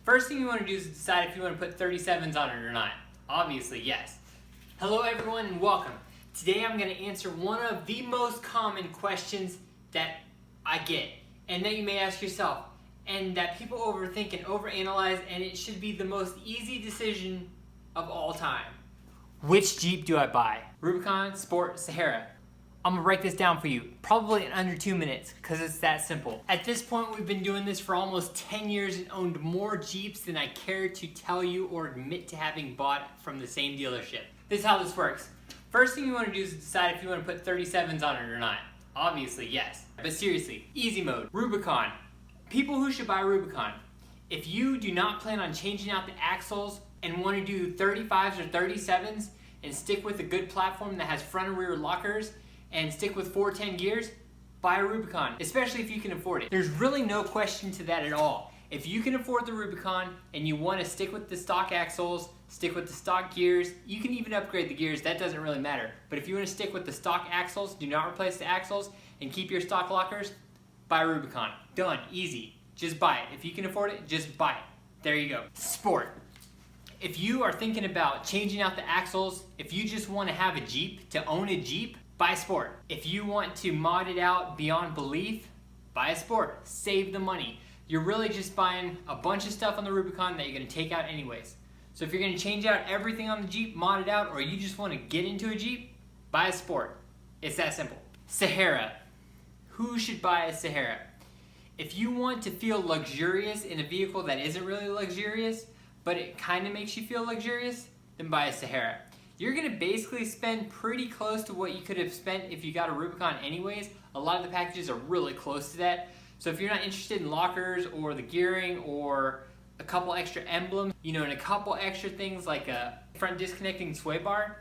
First thing you want to do is decide if you want to put 37s on it or not. Obviously, yes. Hello everyone and welcome. Today I'm going to answer one of the most common questions that I get and that you may ask yourself and that people overthink and overanalyze, and it should be the most easy decision of all time. Which Jeep do I buy? Rubicon, Sport, Sahara. I'm gonna write this down for you, probably in under 2 minutes, because it's that simple. At this point, we've been doing this for almost 10 years and owned more Jeeps than I care to tell you or admit to having bought from the same dealership. This is how this works. First thing you want to do is decide if you want to put 37s on it or not. Obviously, yes. But seriously, easy mode. Rubicon. People who should buy Rubicon. If you do not plan on changing out the axles and want to do 35s or 37s and stick with a good platform that has front and rear lockers and stick with 410 gears, buy a Rubicon, especially if you can afford it. There's really no question to that at all. If you can afford the Rubicon and you want to stick with the stock axles, stick with the stock gears, you can even upgrade the gears, that doesn't really matter. But if you want to stick with the stock axles, do not replace the axles, and keep your stock lockers, buy a Rubicon. Done, easy. Just buy it. If you can afford it, just buy it. There you go. Sport. If you are thinking about changing out the axles, if you just want to have a Jeep, to own a Jeep, buy a Sport. If you want to mod it out beyond belief, buy a Sport. Save the money. You're really just buying a bunch of stuff on the Rubicon that you're going to take out anyways. So if you're going to change out everything on the Jeep, mod it out, or you just want to get into a Jeep, buy a Sport. It's that simple. Sahara. Who should buy a Sahara? If you want to feel luxurious in a vehicle that isn't really luxurious, but it kind of makes you feel luxurious, then buy a Sahara. You're going to basically spend pretty close to what you could have spent if you got a Rubicon anyways. A lot of the packages are really close to that. So if you're not interested in lockers or the gearing or a couple extra emblems, and a couple extra things like a front disconnecting sway bar,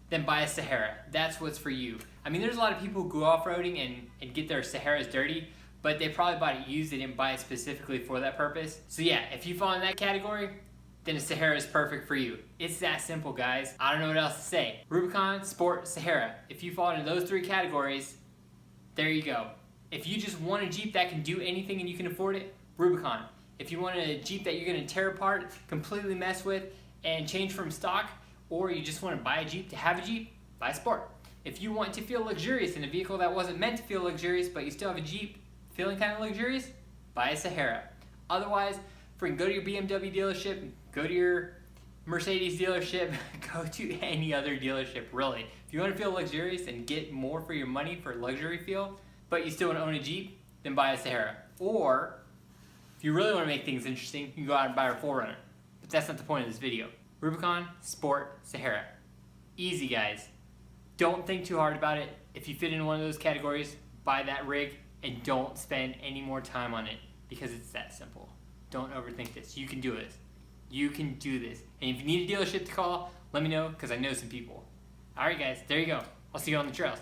then buy a Sahara. That's what's for you. I mean, there's a lot of people who go off-roading and get their Saharas dirty, but they probably bought it used. They didn't buy it specifically for that purpose. So yeah, if you fall in that category, then a Sahara is perfect for you. It's that simple, guys. I don't know what else to say. Rubicon, Sport, Sahara. If you fall into those 3 categories, there you go. If you just want a Jeep that can do anything and you can afford it, Rubicon. If you want a Jeep that you're gonna tear apart, completely mess with, and change from stock, or you just wanna buy a Jeep to have a Jeep, buy a Sport. If you want to feel luxurious in a vehicle that wasn't meant to feel luxurious, but you still have a Jeep feeling kind of luxurious, buy a Sahara. Otherwise, freaking go to your BMW dealership, go to your Mercedes dealership, go to any other dealership, really. If you want to feel luxurious and get more for your money for luxury feel, but you still want to own a Jeep, then buy a Sahara. Or, if you really want to make things interesting, you can go out and buy a 4Runner. But that's not the point of this video. Rubicon, Sport, Sahara. Easy, guys. Don't think too hard about it. If you fit in one of those categories, buy that rig and don't spend any more time on it because it's that simple. Don't overthink this. You can do this. You can do this. And if you need a dealership to call, let me know because I know some people. Alright guys, there you go. I'll see you on the trails.